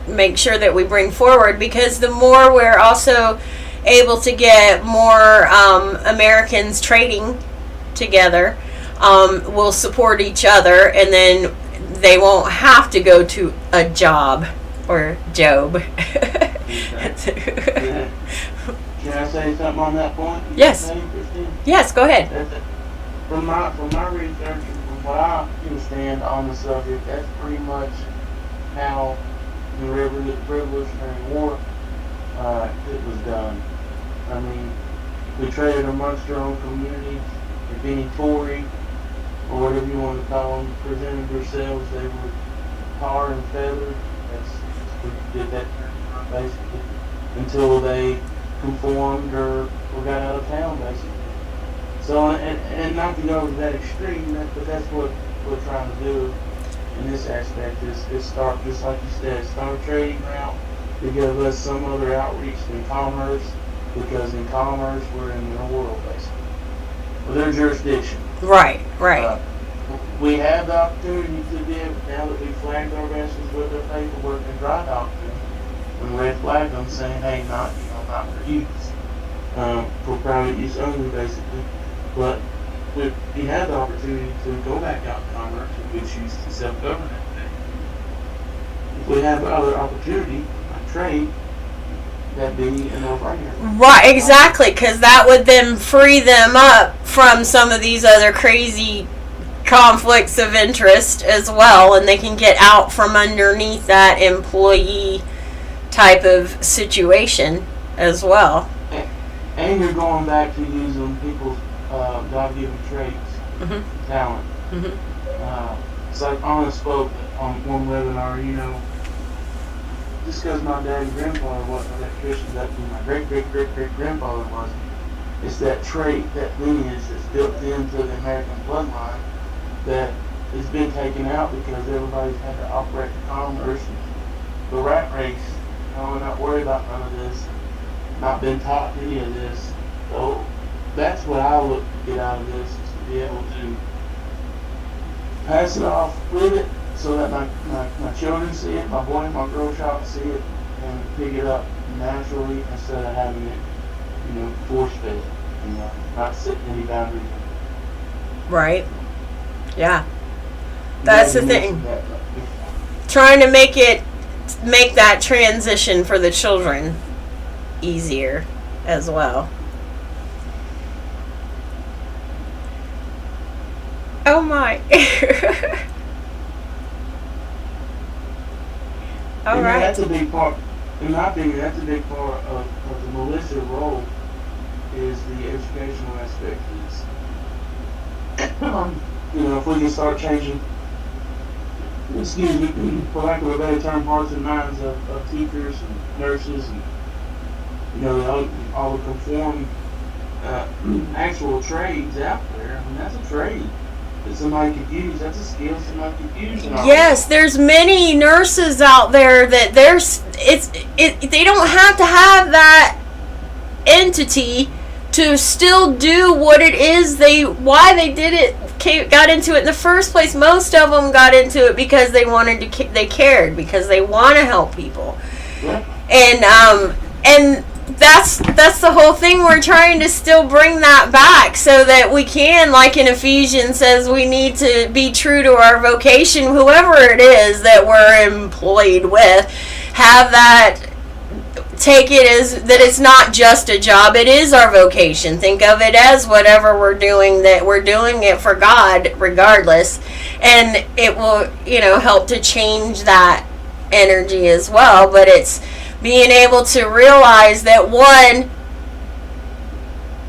make sure that we bring forward, because the more we're also able to get more Americans trading together, we'll support each other, and then they won't have to go to a job or job. Yeah. Can I say something on that point? Yes. Yes, go ahead. From my research and from what I understand on the subject, that's pretty much how the Revolutionary War it was done. I mean, we traded amongst our own communities. If any Tory, or whatever you want to call them, presented themselves, they were tar and feathered. We did that basically until they conformed or got out of town, basically. So, and not to go to that extreme, but that's what we're trying to do in this aspect is start, just like you said, start a trading route to give us some other outreach in commerce, because in commerce we're in their world, basically, or their jurisdiction. Right. We have the opportunity to be able, now that we flagged our vessels with their paperwork and dry dock them, and red flag them saying, hey, not for use, for private use only, basically. But we have the opportunity to go back out in commerce if we choose to self-govern that thing. If we have other opportunity, like trade, that'd be a no-brainer. Right, exactly, because that would then free them up from some of these other crazy conflicts of interest as well, and they can get out from underneath that employee type of situation as well. And you're going back to using people's God-given traits, Mm-hmm. talent. Mm-hmm. It's like Anna spoke on one webinar, you know, just because my dad and grandfather wasn't electricians, that means my great-great-great-great-grandfather wasn't. It's that trait, that lineage that's built into the American bloodline that has been taken out because everybody's had to operate in commerce and the rat race. You know, we're not worried about none of this, not been taught any of this. So that's what I look to get out of this, is to be able to pass it off with it so that my children see it, my boy and my girl child see it, and pick it up naturally instead of having it, you know, force-fed, you know, not setting any boundaries. Right. Yeah. That's the thing. That, Trying to make that transition for the children easier as well. Oh my. All and right. that's a big part, in my opinion, that's a big part of the militia role, is the educational aspect of this. You know, if we can start changing, excuse me, for lack of a better term, hearts and minds of teachers and nurses and, you know, all the conformed actual trades out there. I mean, that's a trade that somebody could use. That's a skill somebody could use. Yes, there's many nurses out there that they don't have to have that entity to still do what it is why they did it got into it in the first place. Most of them got into it because they they cared, because they want to help people. Yeah. And that's the whole thing. We're trying to still bring that back so that we can, like in Ephesians says, we need to be true to our vocation, whoever it is that we're employed with, have that, take it as that it's not just a job, it is our vocation. Think of it as whatever we're doing, that we're doing it for God regardless, and it will, help to change that energy as well. But it's being able to realize that, one,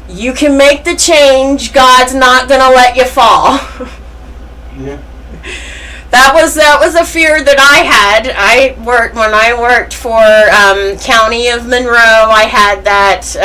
you can make the change. God's not going to let you fall. Yeah. That was a fear that I had. When I worked for County of Monroe. I had that.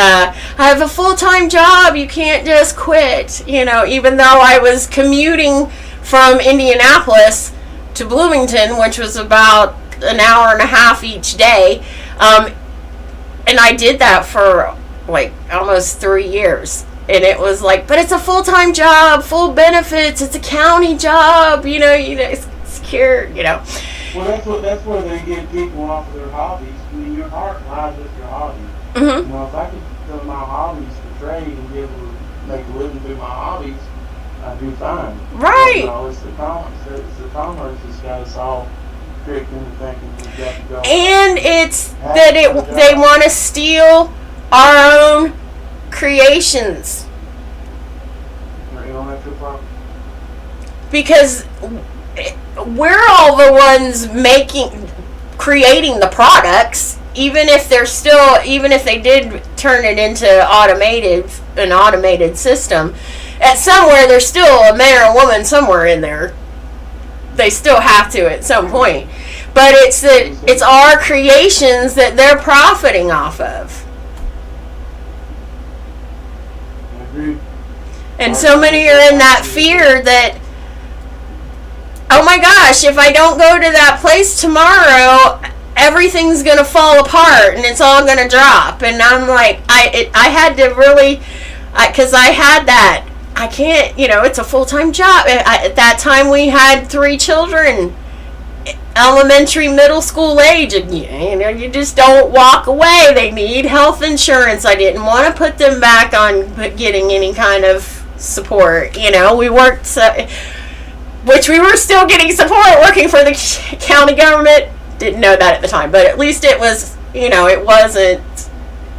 I have a full-time job. You can't just quit. Even though I was commuting from Indianapolis to Bloomington, which was about an hour and a half each day. And I did that for like almost 3 years. And it was like, but it's a full-time job, full benefits, it's a county job, it's secure, Well, that's where they get people off of their hobbies. I mean, your heart lies with your hobby. Mm-hmm. If I could sell my hobbies for trade and be able to make a living through my hobbies, I'd do fine. Right. But, it's the commerce that's got us all tricked into thinking we've got to go. And it's that they want to steal our own creations. You don't have to problem. Because we're all the ones creating the products, even if they did turn it into an automated system. At somewhere, there's still a man or a woman somewhere in there. They still have to at some point. But it's our creations that they're profiting off of. I agree. And so many are in that fear that, oh my gosh, if I don't go to that place tomorrow, everything's going to fall apart and it's all going to drop. And I'm like, I had to really, because I had that. I can't, it's a full-time job. At that time, we had 3 children, elementary, middle school age. And, you just don't walk away. They need health insurance. I didn't want to put them back on getting any kind of support. We worked, which we were still getting support working for the county government. Didn't know that at the time, but at least it was, it wasn't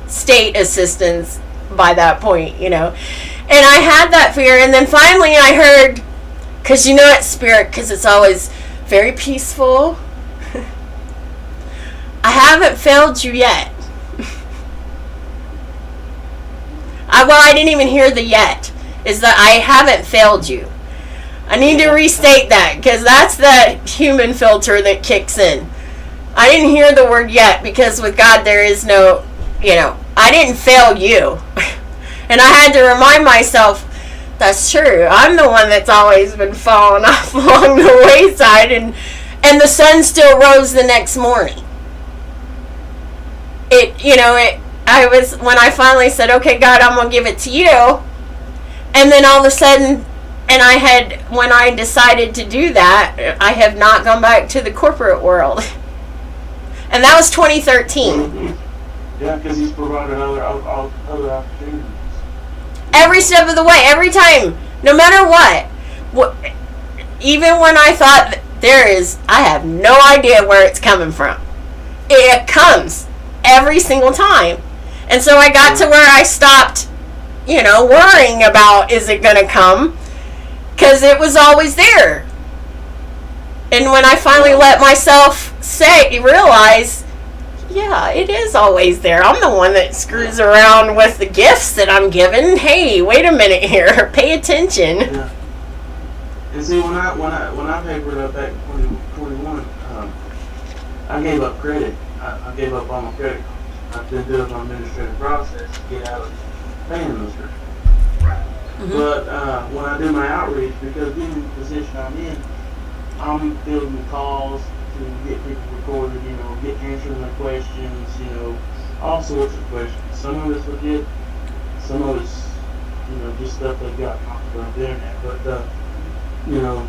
state assistance by that point, And I had that fear, and then finally I heard, because it's spirit, because it's always very peaceful. I haven't failed you yet. I didn't even hear the yet. Is that I haven't failed you. I need to restate that, because that's the human filter that kicks in. I didn't hear the word yet, because with God there is no, I didn't fail you. And I had to remind myself, that's true. I'm the one that's always been falling off along the wayside, and the sun still rose the next morning. When I finally said, okay, God, I'm going to give it to you. And then all of a sudden, when I decided to do that, I have not gone back to the corporate world. And that was 2013. Yeah, because he's provided other opportunities. Every step of the way, every time, no matter what, even when I thought I have no idea where it's coming from. It comes every single time. And so I got to where I stopped, worrying about, is it going to come? Because it was always there. And when I finally let myself realize, yeah, it is always there. I'm the one that screws around with the gifts that I'm given. Hey, wait a minute here. Pay attention. Yeah. And see, when I papered up back in 2021, I gave up credit. I gave up all my credit cards. I did do an administrative process to get out of paying those credit cards. Mm-hmm. But when I do my outreach, because being in the position I'm in, I'm fielding the calls to get people recorded, get answering their questions, all sorts of questions. Some of it's legit, some of it's, just stuff they've got off the internet. But you know,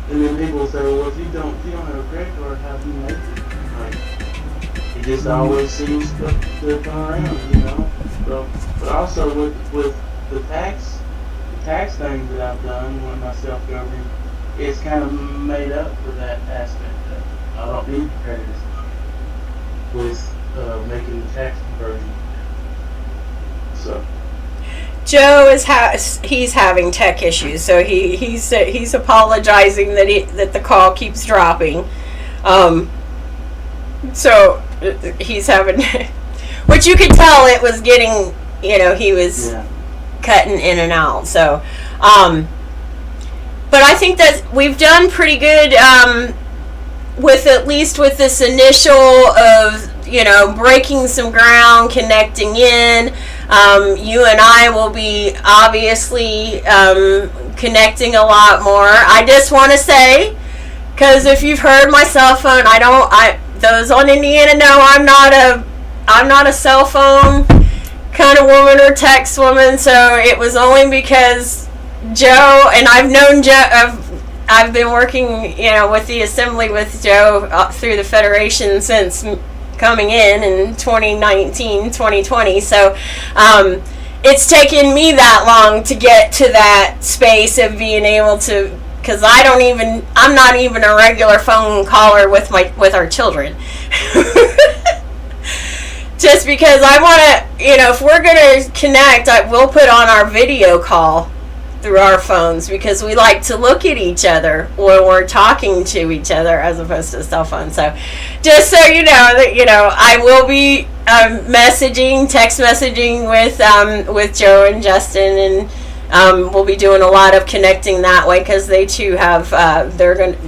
and then people say, well, if you don't have a credit card, how do you make it? Like, it just always seems to come around, you know. So, but also with the tax things that I've done with my self-governing, it's kind of made up for that aspect of it. I don't need credit with making the tax conversion. So. Joe he's having tech issues, so he's apologizing that the call keeps dropping. So he's having, which you could tell it was getting, he was cutting in and out. So, but I think that we've done pretty good with at least with this initial of breaking some ground, connecting in. You and I will be obviously connecting a lot more. I just want to say, because if you've heard my cell phone, those on Indiana know I'm not a cell phone kind of woman or text woman. So it was only because Joe, and I've known Joe. I've been working, with the assembly with Joe through the Federation since coming in 2019, 2020. So it's taken me that long to get to that space of being able to, because I'm not even a regular phone caller with our children. Just because I want to, if we're going to connect, we'll put on our video call through our phones, because we like to look at each other when we're talking to each other as opposed to a cell phone. So just so you know that I will be text messaging with Joe and Justin, and we'll be doing a lot of connecting that way, because they too have they're going to,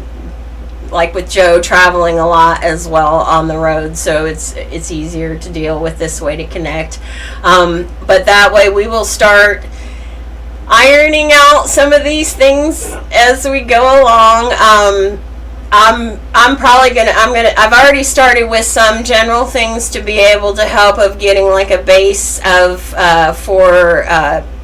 like with Joe, traveling a lot as well on the road, so it's easier to deal with this way to connect. But that way we will start ironing out some of these things as we go along. I've already started with some general things to be able to help of getting like a base of for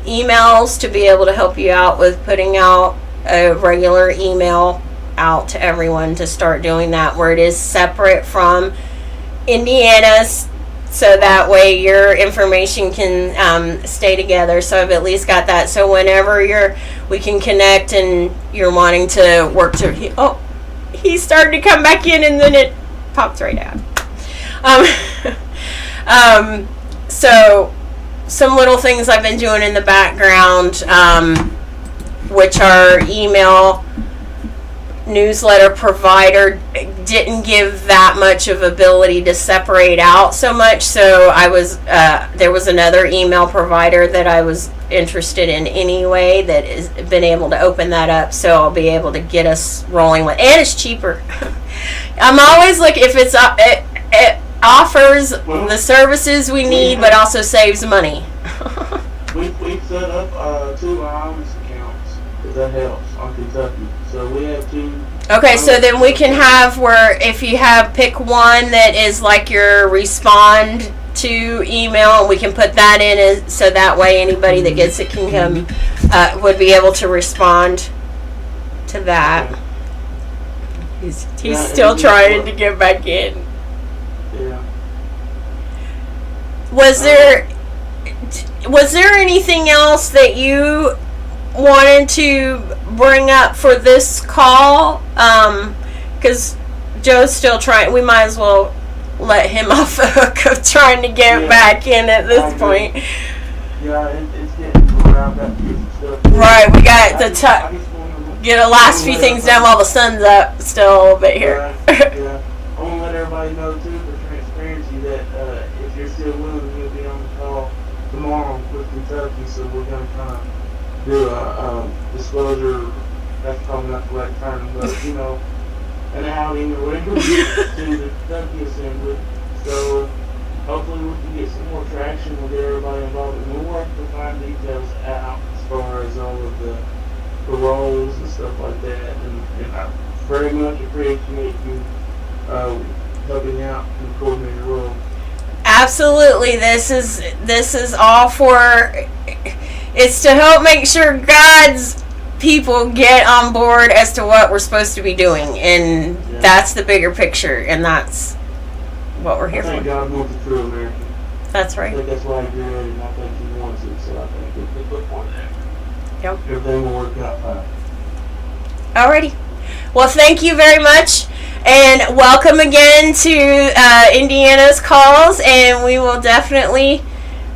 emails, to be able to help you out with putting out a regular email out to everyone, to start doing that where it is separate from Indiana's, so that way your information can stay together. So I've at least got that. So whenever we can connect and you're wanting to work to, he started to come back in, and then it popped right out. So some little things I've been doing in the background, which are email newsletter provider didn't give that much of ability to separate out so much, so I was there was another email provider that I was interested in anyway that has been able to open that up, so I'll be able to get us rolling with, and it's cheaper. I'm always looking if it's it offers the services we need, but also saves money. We've set up 2 anonymous accounts, if that helps, on Kentucky. So we have 2. Okay, so then we can have where if you pick one that is like your respond to email, and we can put that in so that way anybody that gets it can come, would be able to respond to that. He's still trying to get back in. Yeah. Was there anything else that you wanted to bring up for this call? Because Joe's still trying. We might as well let him off the hook of trying to get back in at this point. Yeah, it's getting to where I've got to get some stuff. Right, we got get the last few things done while the sun's up still a little bit here. Yeah. I want to let everybody know too, for transparency, that if you're still willing, you'll be on the call tomorrow with Kentucky. So we're going to kind of do a disclosure. That's probably not the right term, but an outing or whatever to the Kentucky Assembly. So hopefully we can get some more traction with everybody involved, and we'll work to find details out as far as all of the roles and stuff like that. And I very much appreciate you helping out in the coordinator role. Absolutely, this is all for. It's to help make sure God's people get on board as to what we're supposed to be doing, and that's the bigger picture, and that's what we're here I think for. God wants a true American. That's I right. think that's why He did it, and I think He wants it, so I think if we put more there, Yep. everything will work out fine. Alrighty. Well, thank you very much, and welcome again to Indiana's Calls, and we will definitely,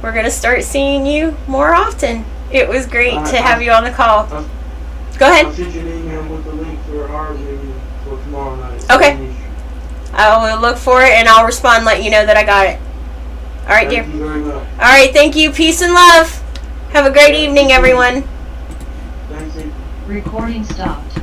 we're going to start seeing you more often. It was great to have you on the call. Go I'll ahead. shoot you an email with the link for our meeting for tomorrow night. Okay. I will look for it, and I'll respond and let you know that I got it. Alright, dear. Thank you very much. Alright, thank you. Peace and love. Have a great evening, everyone. Thanks, Steve. Recording stopped.